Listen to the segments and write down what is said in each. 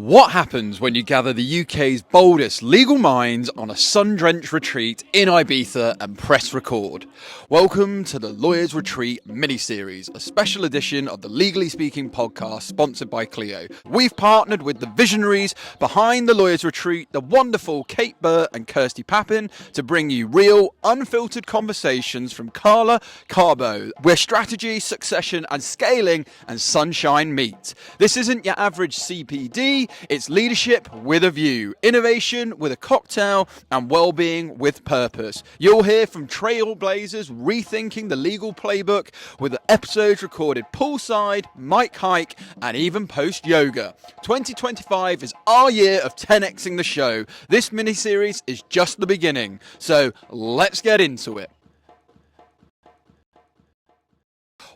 What happens when you gather the UK's boldest legal minds on a sun-drenched retreat in Ibiza and press record? Welcome to the Lawyers Retreat miniseries, a special edition of the Legally Speaking podcast sponsored by Clio. We've partnered with the visionaries behind the Lawyers Retreat, the wonderful Burt and Kirsty Pappin, to bring you real, unfiltered conversations from Cala Carbo, where strategy, succession and scaling and sunshine meet. This isn't your average CPD. It's leadership with a view, innovation with a cocktail, and well-being with purpose. You'll hear from trailblazers rethinking the legal playbook, with the episodes recorded poolside, mic hike, and even post-yoga. 2025 is our year of 10xing the show. This mini-series is just the beginning, so let's get into it.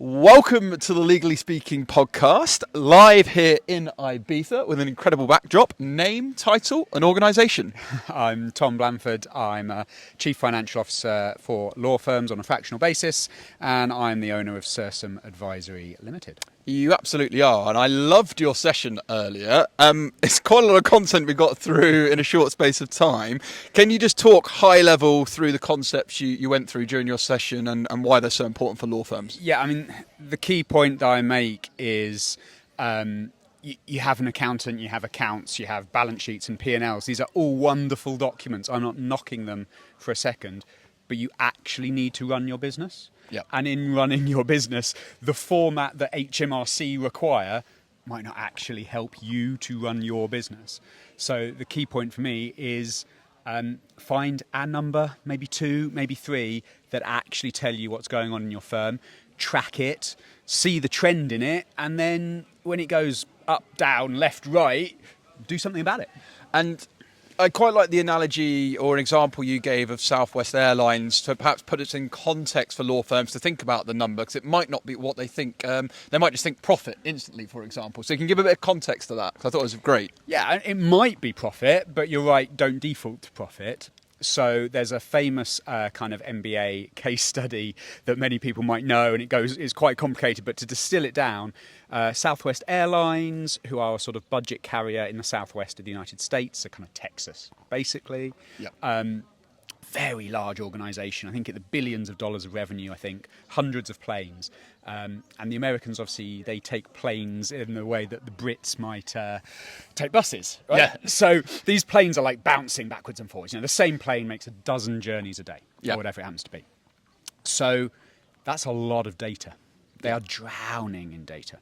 Welcome to the Legally Speaking podcast, live here in Ibiza with an incredible backdrop. Name, title, and organisation. I'm Tom Blandford. I'm a Chief Financial Officer for law firms on a fractional basis, and I'm the owner of Sursum Advisory Limited. You absolutely are, and I loved your session earlier. It's quite a lot of content we got through in a short space of time. Can you just talk high level through the concepts you went through during your session and why they're so important for law firms? Yeah, I mean, the key point that I make is you have an accountant, you have accounts, you have balance sheets and P&Ls. These are all wonderful documents. I'm not knocking them for a second, but you actually need to run your business. Yep. And in running your business, the format that HMRC require might not actually help you to run your business. So the key point for me is find a number, maybe two, maybe three, that actually tell you what's going on in your firm, track it, see the trend in it, and then when it goes up, down, left, right, do something about it. And I quite like the analogy or an example you gave of Southwest Airlines to perhaps put it in context for law firms to think about the number, because it might not be what they think. They might just think profit instantly, for example. So you can give a bit of context to that, because I thought it was great. Yeah, it might be profit, but you're right, don't default to profit. So there's a famous kind of MBA case study that many people might know, and it's quite complicated, but to distill it down, Southwest Airlines, who are a sort of budget carrier in the southwest of the United States, so kind of Texas, basically. Yep. Very large organisation. I think at the billions of dollars of revenue, I think, hundreds of planes. And the Americans, obviously, they take planes in the way that the Brits might take buses, right? Yeah. So these planes are like bouncing backwards and forwards. You know, the same plane makes a dozen journeys a day, yeah, or whatever it happens to be. So that's a lot of data. They are drowning in data.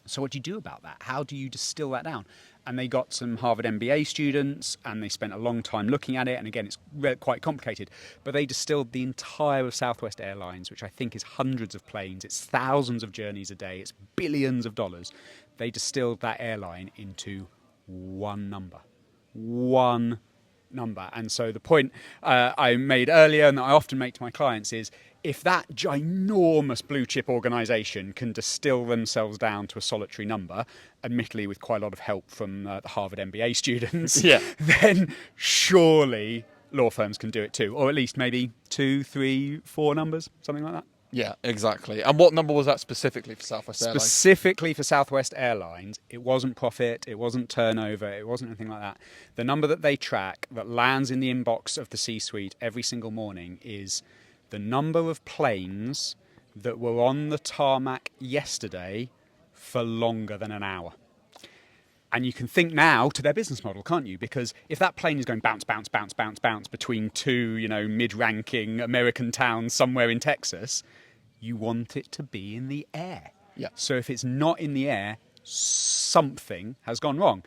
So what do you do about that? How do you distill that down? And they got some Harvard MBA students, and they spent a long time looking at it. And again, it's quite complicated. But they distilled the entire of Southwest Airlines, which I think is hundreds of planes. It's thousands of journeys a day. It's billions of dollars. They distilled that airline into one number. One number. And so the point I made earlier, and that I often make to my clients, is if that ginormous blue chip organisation can distill themselves down to a solitary number, admittedly with quite a lot of help from the Harvard MBA students, yeah, then surely law firms can do it too, or at least maybe 2, 3, 4 numbers, something like that. Yeah, exactly. And what number was that specifically for Southwest Airlines? Specifically for Southwest Airlines, it wasn't profit, it wasn't turnover, it wasn't anything like that. The number that they track that lands in the inbox of the C-suite every single morning is the number of planes that were on the tarmac yesterday for longer than an hour. And you can think now to their business model, can't you? Because if that plane is going bounce, bounce, bounce, bounce, bounce between two, mid-ranking American towns somewhere in Texas, you want it to be in the air. Yeah. So if it's not in the air, something has gone wrong.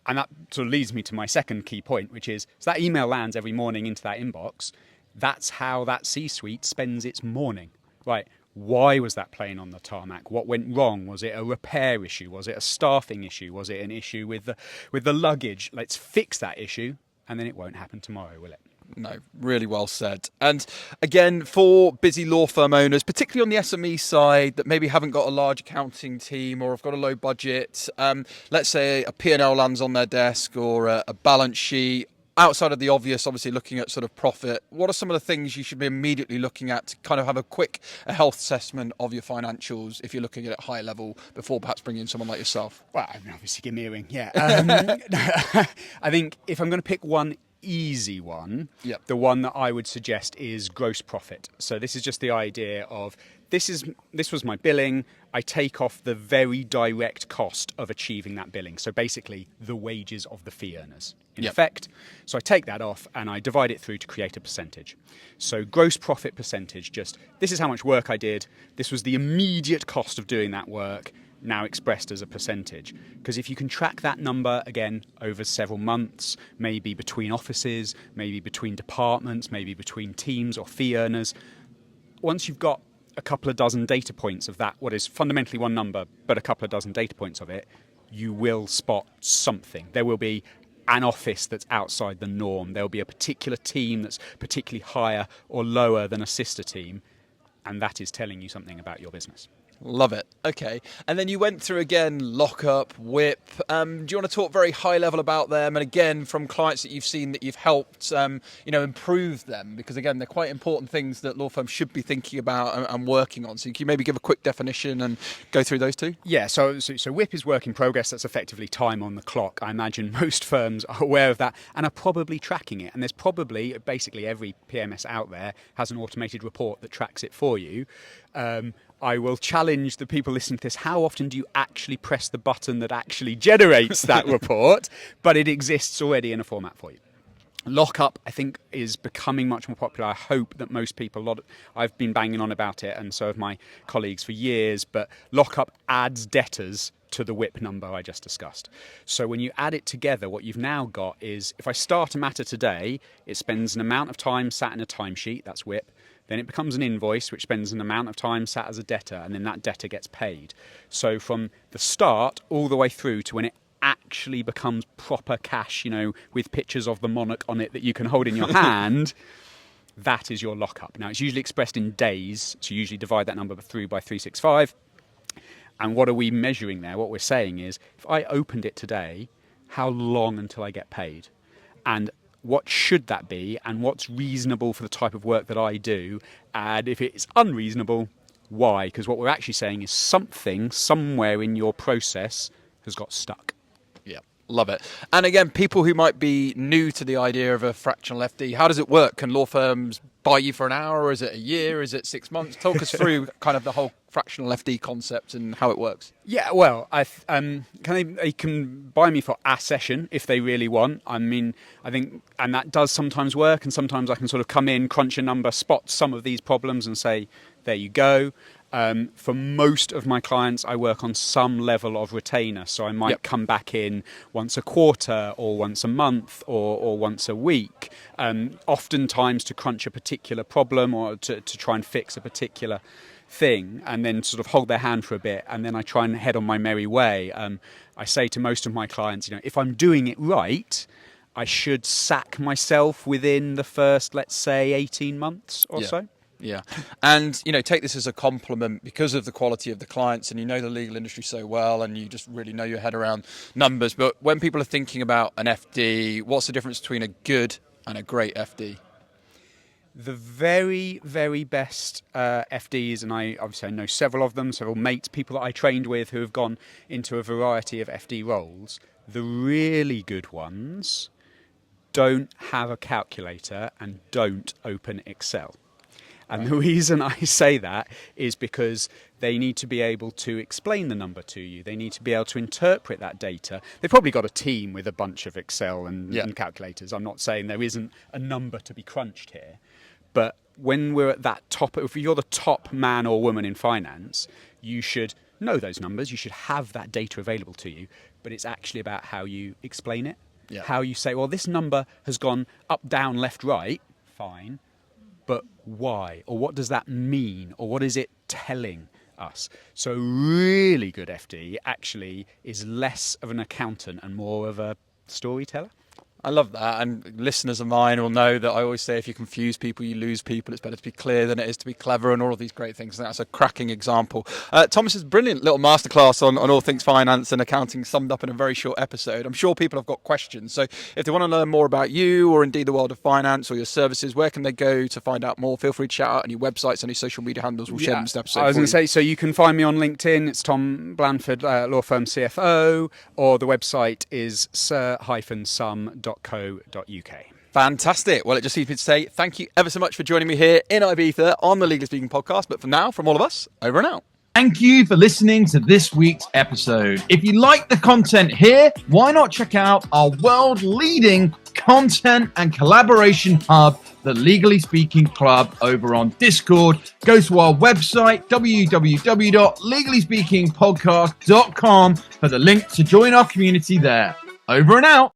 And that sort of leads me to my second key point, which is, so that email lands every morning into that inbox. That's how that C-suite spends its morning, right? Why was that plane on the tarmac? What went wrong? Was it a repair issue? Was it a staffing issue? Was it an issue with the luggage? Let's fix that issue, and then it won't happen tomorrow, will it? No, really well said. And again, for busy law firm owners, particularly on the SME side that maybe haven't got a large accounting team or have got a low budget, let's say a P&L lands on their desk or a balance sheet. outside of the obvious, obviously looking at sort of profit, what are some of the things you should be immediately looking at to kind of have a health assessment of your financials if you're looking at it high level before perhaps bringing in someone like yourself? Well, I mean, obviously, give me a ring. Yeah. I think if I'm going to pick one easy one, Yep. the one that I would suggest is gross profit. So this is just the idea of this was my billing. I take off the very direct cost of achieving that billing. So basically, the wages of the fee earners, in Yep. effect. So I take that off and I divide it through to create a percentage. So gross profit percentage, just this is how much work I did. This was the immediate cost of doing that work, now expressed as a percentage. Because if you can track that number, again, over several months, maybe between offices, maybe between departments, maybe between teams or fee earners, once you've got a couple of dozen data points of that, what is fundamentally one number, but a couple of dozen data points of it, you will spot something. There will be an office that's outside the norm. There will be a particular team that's particularly higher or lower than a sister team, and that is telling you something about your business. Love it. Okay. And then you went through again, lockup, whip. Do you want to talk very high level about them? And again, from clients that you've seen that you've helped, improve them, because again, they're quite important things that law firms should be thinking about and working on. So can you maybe give a quick definition and go through those two? Yeah. So whip is work in progress. That's effectively time on the clock. I imagine most firms are aware of that and are probably tracking it. And there's probably basically every PMS out there has an automated report that tracks it for you. I will challenge the people listening to this. How often do you actually press the button that actually generates that report? But it exists already in a format for you. Lockup, I think, is becoming much more popular. I hope that most people, I've been banging on about it, and so have my colleagues for years, but lockup adds debtors to the whip number I just discussed. So when you add it together, what you've now got is, if I start a matter today, it spends an amount of time sat in a timesheet, that's whip. Then it becomes an invoice, which spends an amount of time sat as a debtor, and then that debtor gets paid. So from the start all the way through to when it actually becomes proper cash, with pictures of the monarch on it that you can hold in your hand, that is your lockup. Now, it's usually expressed in days, so you usually divide that number through by 365. And what are we measuring there? What we're saying is, if I opened it today, how long until I get paid? And what should that be, and what's reasonable for the type of work that I do? And if it's unreasonable, why? Because what we're actually saying is something somewhere in your process has got stuck. Yeah, love it. And again, people who might be new to the idea of a fractional FD, how does it work? Can law firms buy you for an hour, or is it a year? Is it 6 months? Talk us through kind of the whole fractional FD concept and how it works. Yeah, well, they can buy me for a session if they really want. I mean, I think, and that does sometimes work, and sometimes I can sort of come in, crunch a number, spot some of these problems and say, there you go. For most of my clients, I work on some level of retainer. So I might come back in once a quarter or once a month or once a week, oftentimes to crunch a particular problem or to try and fix a particular thing, and then sort of hold their hand for a bit, and then I try and head on my merry way. I say to most of my clients, if I'm doing it right, I should sack myself within the first, let's say, 18 months or so. Yeah. And, take this as a compliment because of the quality of the clients, and you know the legal industry so well, and you just really know your head around numbers. But when people are thinking about an FD, what's the difference between a good and a great FD? The very, very best FDs, and I know several of them, several mates, people that I trained with who have gone into a variety of FD roles, the really good ones don't have a calculator and don't open Excel. And the reason I say that is because they need to be able to explain the number to you. They need to be able to interpret that data. They've probably got a team with a bunch of Excel and calculators. I'm not saying there isn't a number to be crunched here. But when we're at that top, if you're the top man or woman in finance, you should know those numbers. You should have that data available to you. But it's actually about how you explain it. Yeah. How you say, well, this number has gone up, down, left, right. Fine. But why? Or what does that mean? Or what is it telling us? So really good FD actually is less of an accountant and more of a storyteller. I love that, and listeners of mine will know that I always say if you confuse people, you lose people. It's better to be clear than it is to be clever, and all of these great things. And that's a cracking example. Thomas's brilliant little masterclass on all things finance and accounting summed up in a very short episode. I'm sure people have got questions. So if they want to learn more about you or indeed the world of finance or your services, where can they go to find out more? Feel free to shout out any websites, any social media handles. We'll share them in this episode. I was going to say, so you can find me on LinkedIn. It's Tom Blandford, law firm CFO, or the website is sir-sum.co.uk. Fantastic. Well, it just leaves me to say thank you ever so much for joining me here in Ibiza on the Legally Speaking podcast. But for now, from all of us, over and out. Thank you for listening to this week's episode. If you like the content here, why not check out our world-leading content and collaboration hub, the Legally Speaking Club, over on Discord. Go to our website, www.legallyspeakingpodcast.com, for the link to join our community there. Over and out.